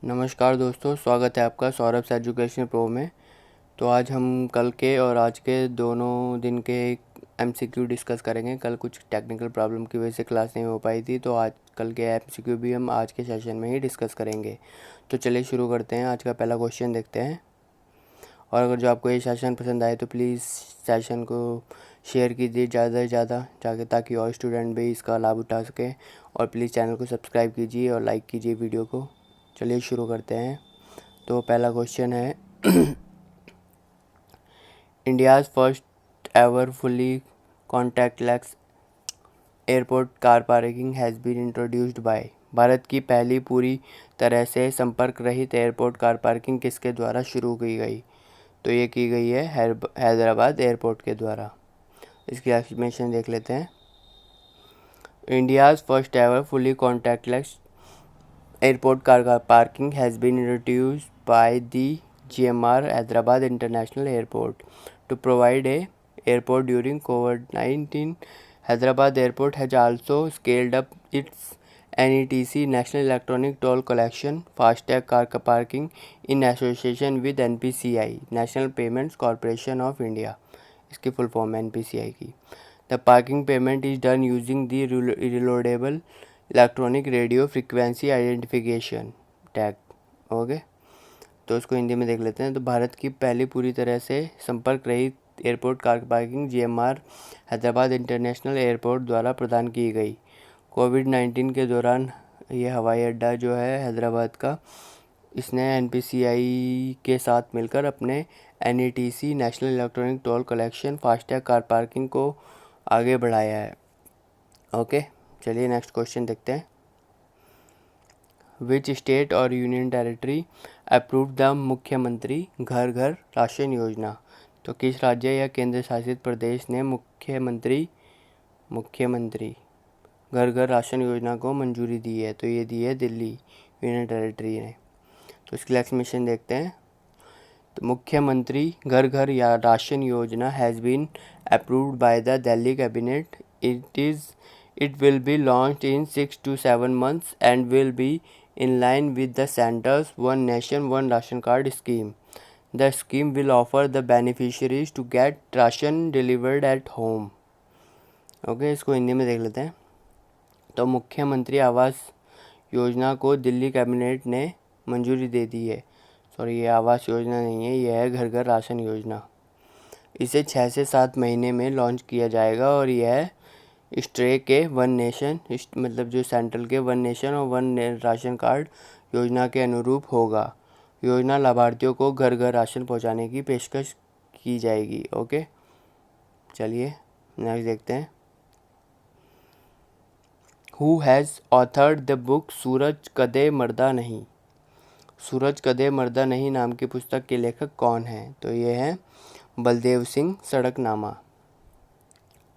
नमस्कार दोस्तों, स्वागत है आपका सौरभ एजुकेशन प्रो में। तो आज हम कल के और आज के दोनों दिन के एमसीक्यू डिस्कस करेंगे। कल कुछ टेक्निकल प्रॉब्लम की वजह से क्लास नहीं हो पाई थी, तो आज कल के एमसीक्यू भी हम आज के सेशन में ही डिस्कस करेंगे। तो चलिए शुरू करते हैं। आज का पहला क्वेश्चन देखते हैं। और अगर जो आपको ये सेशन पसंद आए तो प्लीज़ सेशन को शेयर कीजिए ज़्यादा से ज़्यादा, ताकि और स्टूडेंट भी इसका लाभ उठा सकें। और प्लीज़ चैनल को सब्सक्राइब कीजिए और लाइक कीजिए वीडियो को। चलिए शुरू करते हैं। तो पहला क्वेश्चन है India's first ever fully contactless airport car parking has been introduced by. भारत की पहली पूरी तरह से संपर्क रहित एयरपोर्ट कार पार्किंग किसके द्वारा शुरू की गई? तो ये की गई है हैदराबाद एयरपोर्ट के द्वारा। इसकी एक्सप्लेनेशन देख लेते हैं। India's first ever fully contactless airport car parking has been introduced by the GMR Hyderabad International Airport to provide a airport during COVID-19. Hyderabad Airport has also scaled up its NETC National Electronic Toll Collection FASTag car parking in association with NPCI National Payments Corporation of India. इसकी full form है NPCI की। The parking payment is done using the reloadable electronic radio frequency identification tag. Okay, तो इसको हिंदी में देख लेते हैं। तो भारत की पहली पूरी तरह से संपर्क रहित airport car parking GMR Hyderabad international airport द्वारा प्रदान की गई। कोविड-19 के दौरान ये हवाई अड्डा जो है हैदराबाद का, इसने NPCI के साथ मिलकर अपने NETC national electronic toll collection FASTag car parking को आगे बढ़ाया है। ओके, चलिए नेक्स्ट क्वेश्चन देखते हैं। विच स्टेट और यूनियन टेरिटरी अप्रूव द मुख्यमंत्री घर घर राशन योजना? तो किस राज्य या केंद्र शासित प्रदेश ने मुख्यमंत्री घर घर राशन योजना को मंजूरी दी है? तो ये दी है दिल्ली यूनियन टेरिटरी ने। तो इसकी एक्सप्लेनेशन देखते हैं। तो मुख्यमंत्री घर घर या राशन योजना has been approved by the Delhi cabinet. It will be launched in 6 to 7 months and will be in line with the center's One Nation One Ration Card scheme. The scheme will offer the beneficiaries to get ration delivered at home. Okay, इसको हिंदी में देख लेते हैं। तो मुख्यमंत्री आवास योजना को Delhi cabinet ने मंजूरी दे दी है। सॉरी, ये आवास योजना नहीं है, यह है घर घर राशन योजना। इसे 6 से 7 महीने में लॉन्च किया जाएगा और यह स्ट्रे के वन नेशन मतलब जो सेंट्रल के वन नेशन और वन राशन कार्ड योजना के अनुरूप होगा। योजना लाभार्थियों को घर घर राशन पहुंचाने की पेशकश की जाएगी। ओके, चलिए नेक्स्ट देखते हैं। Who has authored the book Suraj Kade Marda नहीं? सूरज कदे मर्दा नहीं नाम की पुस्तक के लेखक कौन हैं? तो ये हैं बलदेव सिंह सड़कनामा।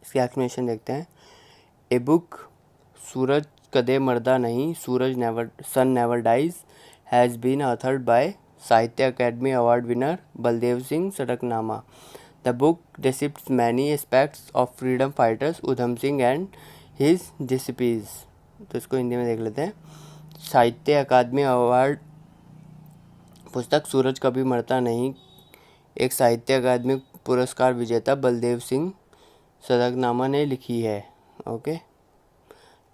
इसकी एक्सप्लेनेशन देखते हैं। A book, सूरज कदे मर्दा नहीं, sun never dies, has been authored by Sahitya Akademi award winner Baldev Singh Sadaknama. The book depicts many aspects of freedom fighters Udham Singh and his disciples। तो इसको हिंदी में देख लेते हैं। साहित्य अकादमी अवार्ड पुस्तक सूरज कभी मरता नहीं एक साहित्य अकादमी पुरस्कार विजेता बलदेव सिंह सड़कनामा ने लिखी है। ओके,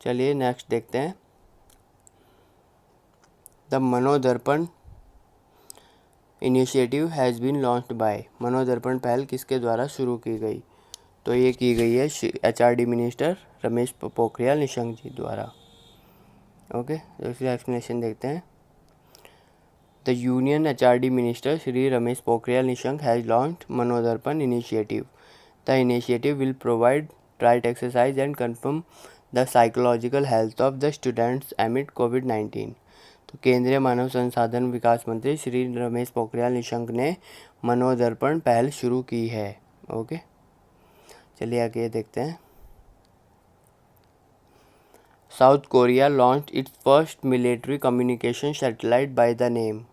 चलिए नेक्स्ट देखते हैं। The Manodarpan initiative has been launched by. Manodarpan पहल किसके द्वारा शुरू की गई? तो ये की गई है HRD मिनिस्टर रमेश पोखरियाल निशंक जी द्वारा। ओके, तो इसकी एक्सप्लेनेशन देखते हैं। The union HRD minister Shri Ramesh Pokhriyal Nishank has launched Manodarpan initiative. The initiative will provide right exercise and confirm the psychological health of the students amid कोविड-19। तो केंद्रीय मानव संसाधन विकास मंत्री श्री रमेश पोखरियाल निशंक ने मनोदर्पण पहल शुरू की है। ओके, चलिए आगे देखते हैं। South Korea launch its first military communication satellite by the name.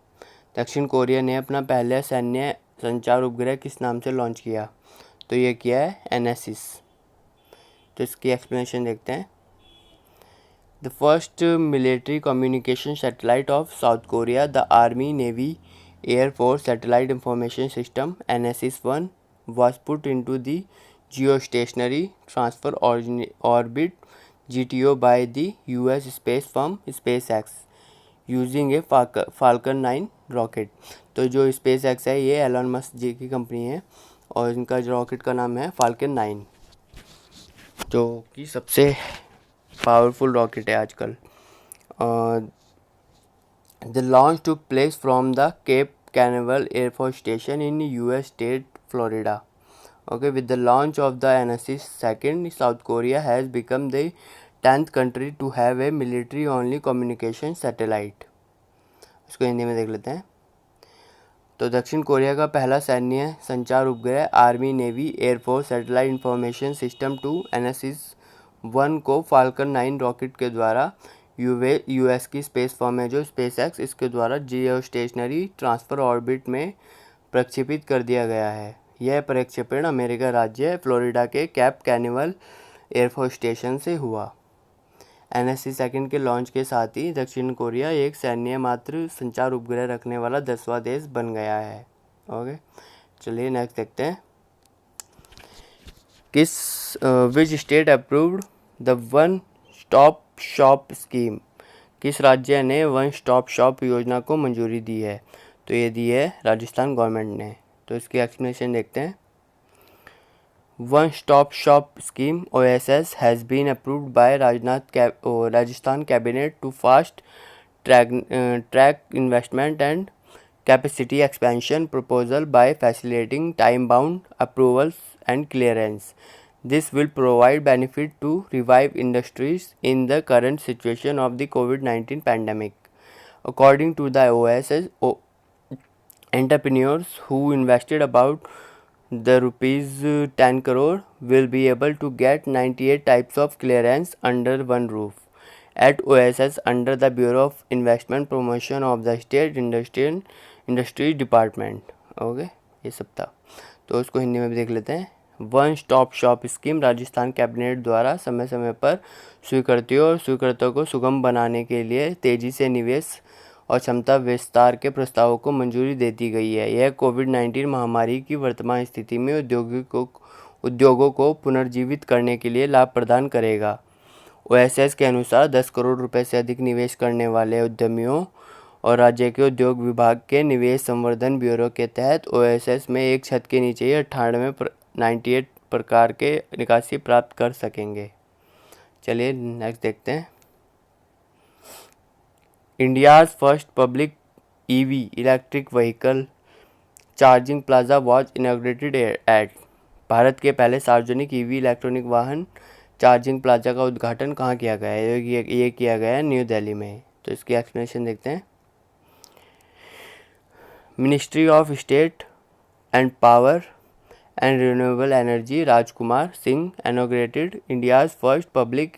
दक्षिण कोरिया ने अपना पहला सैन्य संचार उपग्रह किस नाम से लॉन्च किया? तो ये किया है एनासिस। तो इसकी एक्सप्लेनेशन देखते हैं। The first military communication satellite of South Korea, the Army, Navy, Air Force Satellite Information System (NSS-1), was put into the geostationary transfer orbit (GTO) by the US space firm SpaceX using A falcon 9 rocket. तो जो space x है ये Elon Musk जी की company है और इनका जो rocket का नाम है फाल्कन 9, जो कि सबसे पावरफुल रॉकेट है आजकल। The launch took place from the Cape Canaveral air force station in US state Florida. Okay, with the launch of the NSS-2, South Korea has become the 10th country to have a military-only communication satellite. इसको हिंदी में देख लेते हैं। तो दक्षिण Korea का पहला सैन्य संचार उपग्रह army, navy, air force satellite information system 2 NSS-1 को फाल्कन 9 रॉकेट के द्वारा यूएस की स्पेस फर्म है जो स्पेस एक्स, इसके द्वारा जियो स्टेशनरी ट्रांसफर ऑर्बिट में प्रक्षेपित कर दिया गया है। यह प्रक्षेपण अमेरिका राज्य फ्लोरिडा के कैप कैनिवल एयरफोर्स स्टेशन से हुआ। NSS-2 के लॉन्च के साथ ही दक्षिण कोरिया एक सैन्य मात्र संचार उपग्रह रखने वाला 10वां देश बन गया है। ओके, चलिए नेक्स्ट देखते हैं। Which state approved the one stop shop scheme? किस राज्य ने वन स्टॉप शॉप योजना को मंजूरी दी है? तो ये दी है राजस्थान गवर्नमेंट ने। तो इसकी एक्सप्लेनेशन देखते हैं। One stop shop scheme OSS has been approved by Rajasthan cabinet to fast track investment and capacity expansion proposal by facilitating time-bound approvals and clearance. This will provide benefit to revive industries in the current situation of the COVID-19 pandemic. According to the OSS, entrepreneurs who invested about the rupees 10 crore will be able to get 98 types of clearance under one roof at OSS under the Bureau of Investment Promotion of the State Industry Department. Okay, ये सब था। तो उसको हिंदी में भी देख लेते हैं। One stop shop scheme Rajasthan cabinet द्वारा समय समय पर स्वीकृतियों और स्वीकृतों को सुगम बनाने के लिए तेजी से निवेश और क्षमता विस्तार के प्रस्तावों को मंजूरी देती गई है। यह कोविड-19 महामारी की वर्तमान स्थिति में उद्योगों को पुनर्जीवित करने के लिए लाभ प्रदान करेगा। OSS के अनुसार 10 करोड़ रुपए से अधिक निवेश करने वाले उद्यमियों और राज्य के उद्योग विभाग के निवेश संवर्धन ब्यूरो के तहत OSS में एक छत के नीचे ही 98 प्रकार के निकासी प्राप्त कर सकेंगे। चलिए नेक्स्ट देखते हैं। India's first public EV electric vehicle charging plaza was inaugurated at. भारत के पहले सार्वजनिक EV इलेक्ट्रॉनिक वाहन चार्जिंग प्लाजा का उद्घाटन कहाँ किया गया है? ये किया गया है न्यू दिल्ली में। तो इसकी एक्सप्लेनेशन देखते हैं। Ministry of state and power and renewable energy Rajkumar Singh inaugurated India's first public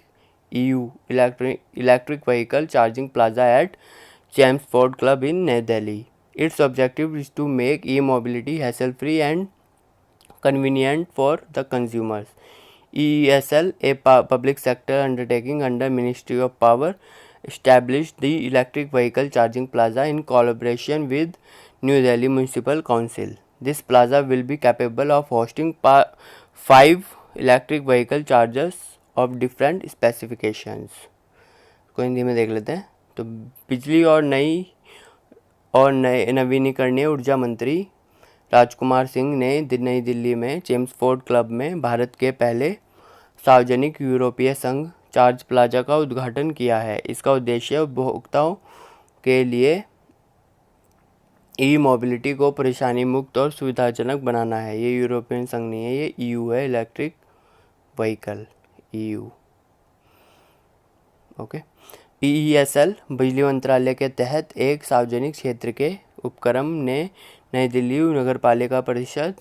EU electric vehicle charging plaza at Chelmsford Club in New Delhi. Its objective is to make e-mobility hassle-free and convenient for the consumers. EESL, a public sector undertaking under Ministry of Power, established the electric vehicle charging plaza in collaboration with New Delhi Municipal Council. This plaza will be capable of hosting 5 electric vehicle chargers of different specifications. को हिंदी में देख लेते हैं। तो बिजली और नवीनीकरणीय ऊर्जा मंत्री राजकुमार सिंह ने नई दिल्ली में चेम्सफोर्ड क्लब में भारत के पहले सार्वजनिक यूरोपीय संघ चार्ज प्लाजा का उद्घाटन किया है। इसका उद्देश्य उपभोक्ताओं के लिए ई-मोबिलिटी को परेशानी मुक्त और सुविधाजनक बनाना है। ये यूरोपियन संघ नहीं है, ये EU है, electric vehicle EU। Okay, EESL बिजली मंत्रालय के तहत एक सार्वजनिक क्षेत्र के उपक्रम ने नई दिल्ली नगरपालिका परिषद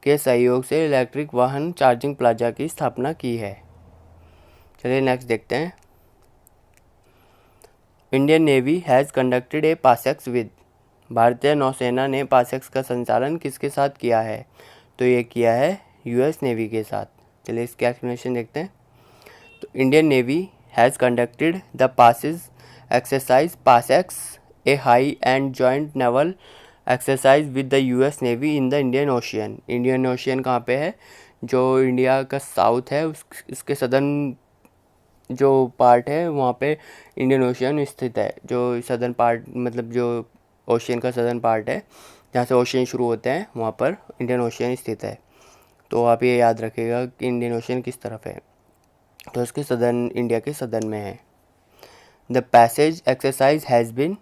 के सहयोग से इलेक्ट्रिक वाहन चार्जिंग प्लाजा की स्थापना की है। चलिए नेक्स्ट देखते हैं। Indian navy has conducted A PASSEX with. भारतीय नौसेना ने पासेक्स का संचालन किसके साथ किया है? तो ये किया है US नेवी के साथ। चलिए इसके एक्सप्लेनेशन देखते हैं। तो Indian navy has conducted the passes exercise PASEX, a high-end joint naval exercise with the US Navy in the Indian Ocean. Indian ocean कहाँ पे है? जो इंडिया का साउथ है इसके सदर्न जो पार्ट है वहाँ पे इंडियन ओशियन स्थित है. जो सदर्न पार्ट मतलब जो ओशियन का सदर्न पार्ट है जहाँ से ओशियन शुरू होते हैं वहाँ पर इंडियन ओशियन स्थित है. तो आप ये याद रखिएगा कि इंडियन ओशियन किस तरफ है. तो इसके सदर्न इंडिया के सदर्न में है. The passage exercise has been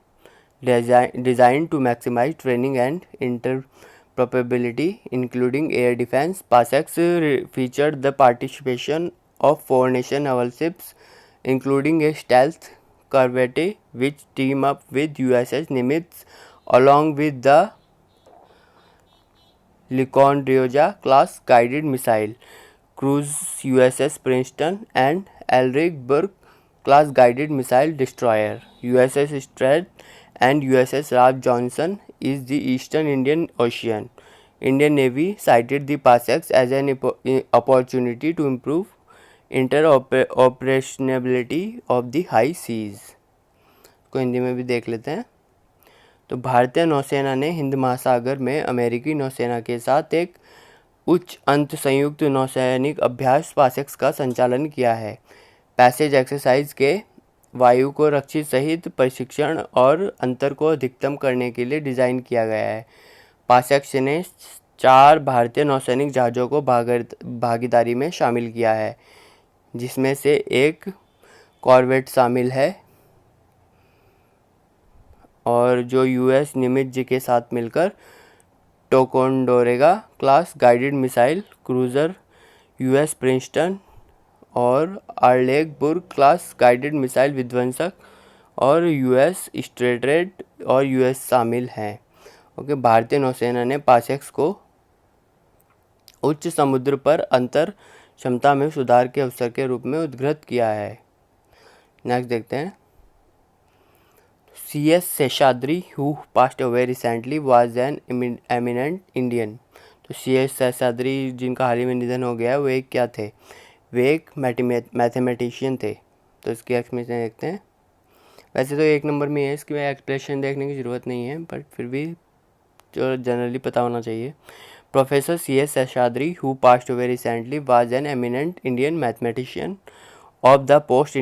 designed to maximize training and interoperability, including air defense. PASEX featured the participation of 4 naval ships, including a stealth corvette which team up with USS Nimitz, along with the Ticonderoga class guided missile cruise USS Princeton and Elric Burke class guided missile destroyer. USS Strand and USS Ralph Johnson is the Eastern Indian Ocean. Indian Navy cited the PASEX as an opportunity to improve interoperationality of the high seas. को हिंदी में भी देख लेते हैं. तो भारतीय नौसेना ने हिंद महासागर में अमेरिकी नौसेना के साथ एक उच्च अंत संयुक्त नौसैनिक अभ्यास PASEX का संचालन किया है. पैसेज एक्सरसाइज के वायु को रक्षित सहित प्रशिक्षण और अंतर को अधिकतम करने के लिए डिज़ाइन किया गया है. PASEX ने 4 भारतीय नौसैनिक जहाज़ों को भागीदारी में शामिल किया है, जिसमें से एक कॉर्वेट शामिल है और जो US निमित्ज के साथ मिलकर Ticonderoga class guided missile cruiser, US Princeton और आर्लेगबुर्ग क्लास गाइडेड मिसाइल विध्वंसक और US स्ट्रेटरेड और US शामिल हैं. ओके. भारतीय नौसेना ने PASEX को उच्च समुद्र पर अंतर क्षमता में सुधार के अवसर के रूप में उद्धृत किया है. नेक्स्ट देखते हैं. CS Seshadri who passed away recently was an eminent Indian. तो CS शेषाद्री जिनका हाल ही में निधन हो गया है वो एक क्या थे? वे एक मैथमेटिशियन थे. तो इसकी एक्सप्लेनेशन देखते हैं. वैसे तो 1 नंबर में है, इसकी एक्सप्लेनेशन देखने की ज़रूरत नहीं है, बट फिर भी जो जनरली पता होना चाहिए. Professor CS Seshadri who passed away recently was an eminent Indian mathematician of the post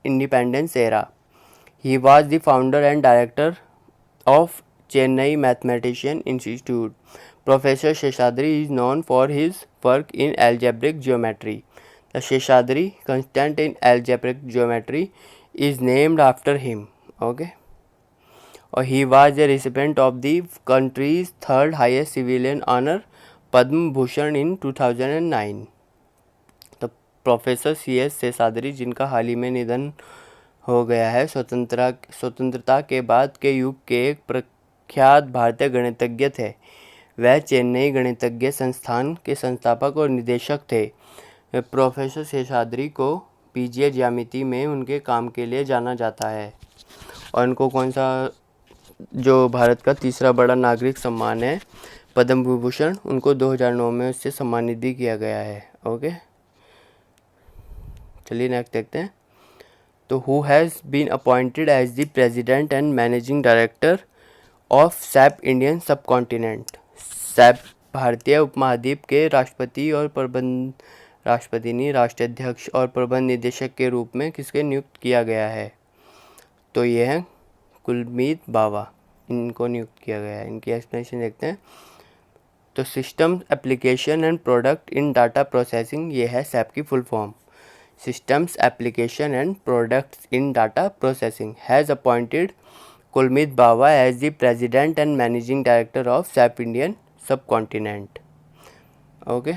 independence era. He was the founder and director of Chennai mathematician institute. Professor Seshadri is known for his work in algebraic geometry. The Seshadri constant in algebraic geometry is named after him. Okay. Or he was a recipient of the country's 3rd highest civilian honor, Padma Bhushan in 2009. तो professor CS Seshadri जिनका हाल ही में निधन हो गया है, स्वतंत्रता के बाद के युग के एक प्रख्यात भारतीय गणितज्ञ थे. वह चेन्नई गणितज्ञ संस्थान के संस्थापक और निदेशक थे. प्रोफेसर शेषाद्री को बीजीय ज्यामिति में उनके काम के लिए जाना जाता है. और उनको कौन सा जो भारत का तीसरा बड़ा नागरिक सम्मान है पद्म विभूषण, उनको 2009 में उससे सम्मानित भी किया गया है. ओके. चलिए नेक्स्ट देखते हैं. तो who has been appointed as the president and managing director of SAP Indian subcontinent. SAP भारतीय उपमहाद्वीप के राष्ट्रपति और राष्ट्राध्यक्ष और प्रबंध निदेशक के रूप में किसके नियुक्त किया गया है? तो ये है कुलमीत बावा, इनको नियुक्त किया गया है. इनकी एक्सप्लेनेशन देखते हैं. तो system application and product in data processing, ये है सैप की full form. Systems application and products in data processing has appointed Kulmeet Bawa as the president and managing director of SAP Indian subcontinent. Okay.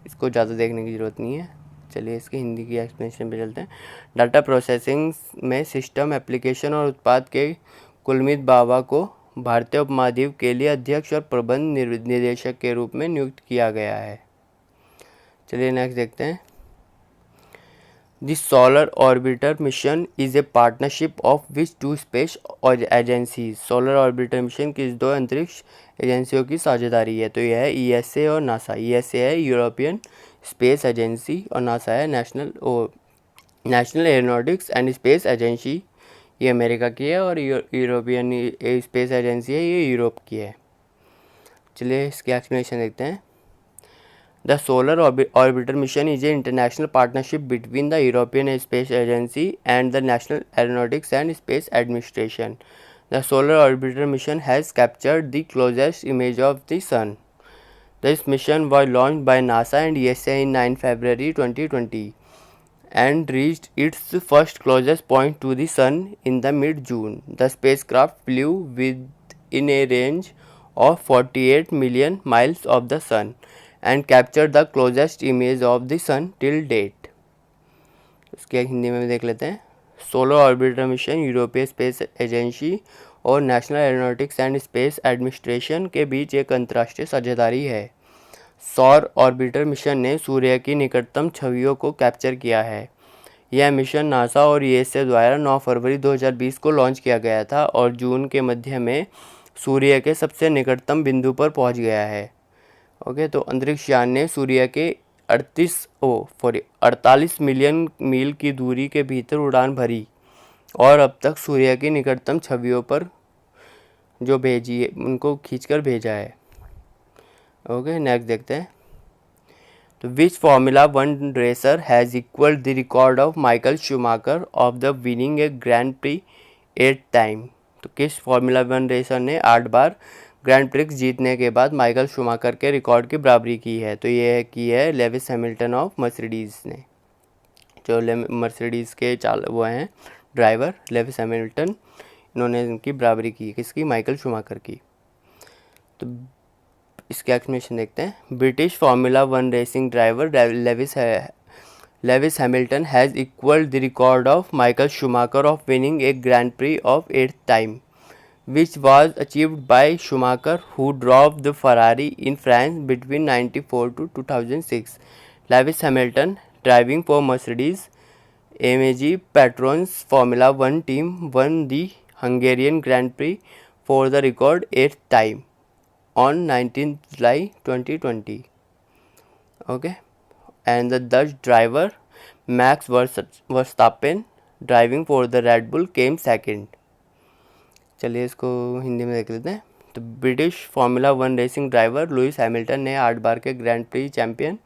इसको ज़्यादा देखने की ज़रूरत नहीं है. चलिए इसकी हिंदी की एक्सप्लेनेशन पे चलते हैं. डाटा प्रोसेसिंग में सिस्टम एप्लीकेशन और उत्पाद के कुलमीत बावा को भारतीय उपमहाद्वीप के लिए अध्यक्ष और प्रबंध निदेशक के रूप में नियुक्त किया गया है. चलिए नेक्स्ट देखते हैं. The Solar Orbiter mission is a partnership of which 2 space agencies. Solar Orbiter mission किस 2 अंतरिक्ष एजेंसियों की साझेदारी है? तो यह है ESA और NASA. ESA है यूरोपियन स्पेस एजेंसी और NASA है national national aeronautics and space agency ये अमेरिका की है और यूरोपियन स्पेस एजेंसी है ये यूरोप की है। चलिए इसकी एक्सप्लेनेशन देखते हैं। The solar orbiter mission is a international partnership between the European space agency and the national aeronautics and space administration. The solar orbiter mission has captured the closest image of the sun. This mission was launched by NASA and ESA in 9 February 2020 and reached its first closest point to the Sun in the mid-June. The spacecraft flew within a range of 48 million miles of the Sun and captured the closest image of the Sun till date. इसके हिंदी में भी देख लेते हैं। Solar orbiter mission यूरोपीय space agency और national aeronautics and space administration के बीच एक अंतर्राष्ट्रीय साझेदारी है। सौर ऑर्बिटर मिशन ने सूर्य की निकटतम छवियों को कैप्चर किया है। यह मिशन नासा और ईएसए द्वारा 9 फरवरी 2020 को लॉन्च किया गया था और जून के मध्य में सूर्य के सबसे निकटतम बिंदु पर पहुंच गया है। ओके, तो अंतरिक्ष यान ने सूर्य के 48 मिलियन मील की दूरी के भीतर उड़ान भरी और अब तक सूर्य की निकटतम छवियों पर जो भेजी है उनको खींचकर भेजा है। ओके, नेक्स्ट देखते हैं। तो which formula one racer has equalled the record of Michael Schumacher of the winning a grand prix 8 time. तो किस फार्मूला वन रेसर ने 8 बार ग्रैंड प्रिक्स जीतने के बाद माइकल शूमाकर के रिकॉर्ड की बराबरी की है? तो ये की है लेविस हैमिल्टन ऑफ मर्सिडीज़ ने। जो मर्सिडीज़ के वो हैं ड्राइवर लेविस हैमिल्टन, इन्होंने इनकी बराबरी की। किसकी? माइकल शूमाकर की। तो इसके एक्सप्लेनेशन देखते हैं। British formula one racing driver Lewis Hamilton has equalled the record of Michael Schumacher of winning a grand pre of 8th time which was achieved by Schumacher, who drove the Ferrari in France between 1994 to 2006. Lewis Hamilton, driving for Mercedes-AMG Petronas Formula One team, won the Hungarian Grand Prix for the record 8th time on 19th July 2020. Okay, and the Dutch driver Max Verstappen, driving for the Red Bull, came second. चलिए इसको हिंदी में देख लेते हैं। तो British formula one racing driver Lewis Hamilton ने 8 बार के grand pre champion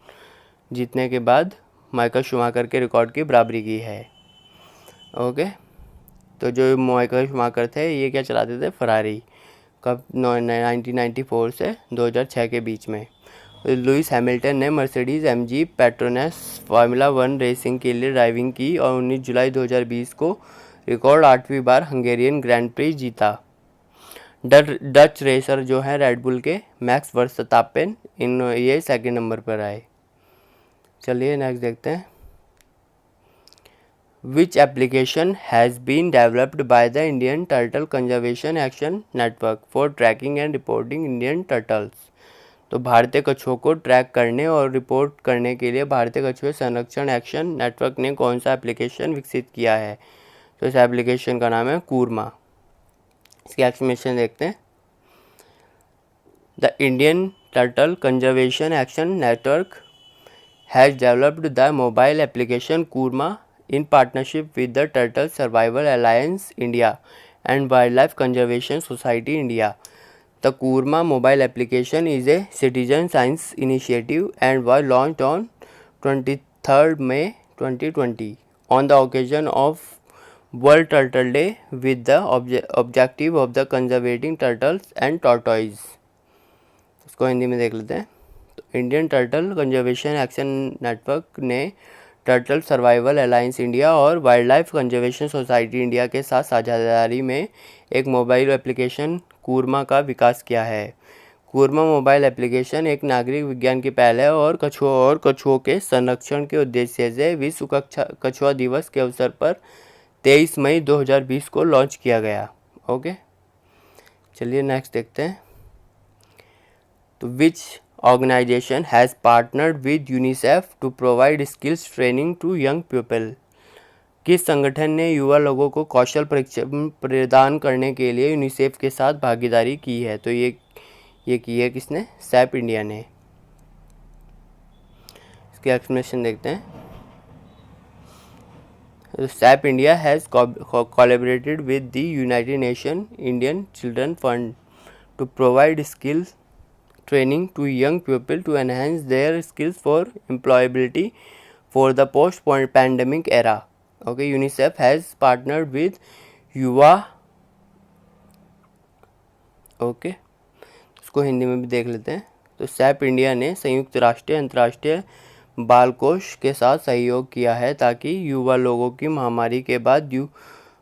जीतने के बाद माइकल शूमाकर के रिकॉर्ड की बराबरी की है। ओके, तो जो माइकल शूमाकर थे ये क्या चलाते थे? फरारी। कब? 1994 से 2006 के बीच में। लुइस हैमिल्टन ने Mercedes MG Petronas formula one racing के लिए ड्राइविंग की और 19 जुलाई 2020 को रिकॉर्ड 8वीं बार हंगेरियन ग्रैंड प्री जीता। डच रेसर जो है रेड बुल के मैक्स वर्स्टापेन, ये सेकंड नंबर पर आए। चलिए नेक्स्ट देखते हैं। Which application has been developed by the Indian turtle conservation action network for tracking and reporting Indian turtles. तो भारतीय कछुओं को ट्रैक करने और रिपोर्ट करने के लिए भारतीय कछुए संरक्षण एक्शन नेटवर्क ने कौन सा एप्लीकेशन विकसित किया है? तो इस एप्लीकेशन का नाम है कूर्मा। इसकी एक्सप्लेनेशन देखते हैं। The Indian turtle conservation action network has developed the mobile application Kurma in partnership with the Turtle Survival Alliance India and Wildlife Conservation Society India. The Kurma mobile application is a citizen science initiative and was launched on 23rd May 2020 on the occasion of World Turtle Day with the objective of the conserving turtles and tortoises. इसको हिंदी में देख लेते हैं। तो Indian turtle conservation action network ने turtle survival alliance India और wild life conservation society India के साथ साझेदारी में एक मोबाइल एप्लीकेशन कूर्मा का विकास किया है। कूर्मा मोबाइल एप्लीकेशन एक नागरिक विज्ञान की पहल है और कछुओं के संरक्षण के उद्देश्य से विश्व कछुआ दिवस के अवसर पर 23 मई 2020 को लॉन्च किया गया। ओके, चलिए नेक्स्ट देखते हैं। तो विच organization has partnered with UNICEF to provide skills training to young people. किस संगठन ने युवा लोगों को कौशल प्रशिक्षण प्रदान करने के लिए यूनिसेफ के साथ भागीदारी की है? तो ये की है किसने? सैप इंडिया ने। इसकी एक्सप्लेनेशन देखते हैं। SAP India has collaborated with the United Nations Indian Children Fund to provide skills training to young people to enhance their skills for employability for the post-pandemic era. Okay, UNICEF has partnered with युवा okay इसको हिंदी में भी देख लेते हैं। तो SAP India ने संयुक्त राष्ट्र अंतर्राष्ट्रीय बाल कोष के साथ सहयोग किया है ताकि युवा लोगों की महामारी के बाद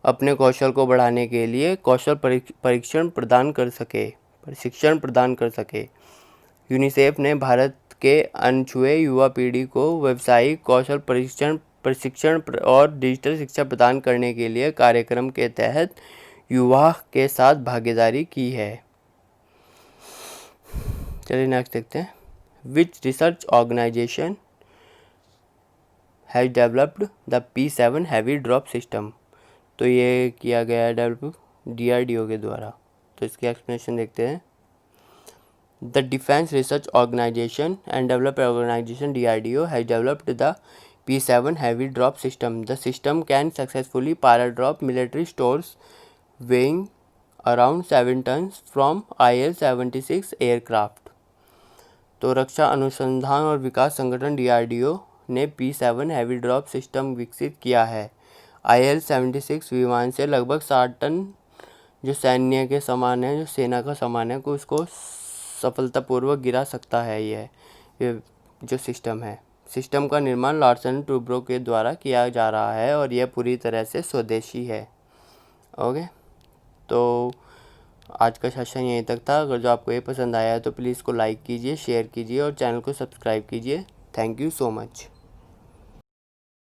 अपने कौशल को बढ़ाने के लिए कौशल प्रशिक्षण प्रदान कर सके। यूनिसेफ ने भारत के अनछुए युवा पीढ़ी को व्यावसायिक कौशल प्रशिक्षण और डिजिटल शिक्षा प्रदान करने के लिए कार्यक्रम के तहत युवा के साथ भागीदारी की है। चलिए नेक्स्ट देखते हैं। Which research organisation has developed the P7 heavy drop system. तो ये किया गया है डेवलप DRDO के द्वारा। तो इसकी एक्सप्लेनेशन देखते हैं। The defence research organisation and development organisation DRDO has developed the P7 heavy drop system. The system can successfully para-drop military stores weighing around 7 tons from IL-76 aircraft. तो रक्षा अनुसंधान और विकास संगठन DRDO ने P7 हैवी ड्रॉप सिस्टम विकसित किया है। IL-76 विमान से लगभग 60 टन जो सैन्य के समान है, जो सेना का सामान है, को उसको सफलतापूर्वक गिरा सकता है। ये जो सिस्टम है, सिस्टम का निर्माण लार्सन टूब्रो के द्वारा किया जा रहा है और यह पूरी तरह से स्वदेशी है। ओके, तो आज का सेशन यहीं तक था। अगर जो आपको ये पसंद आया है तो प्लीज़ इसको लाइक कीजिए, शेयर कीजिए और चैनल को सब्सक्राइब कीजिए। Thank you so much.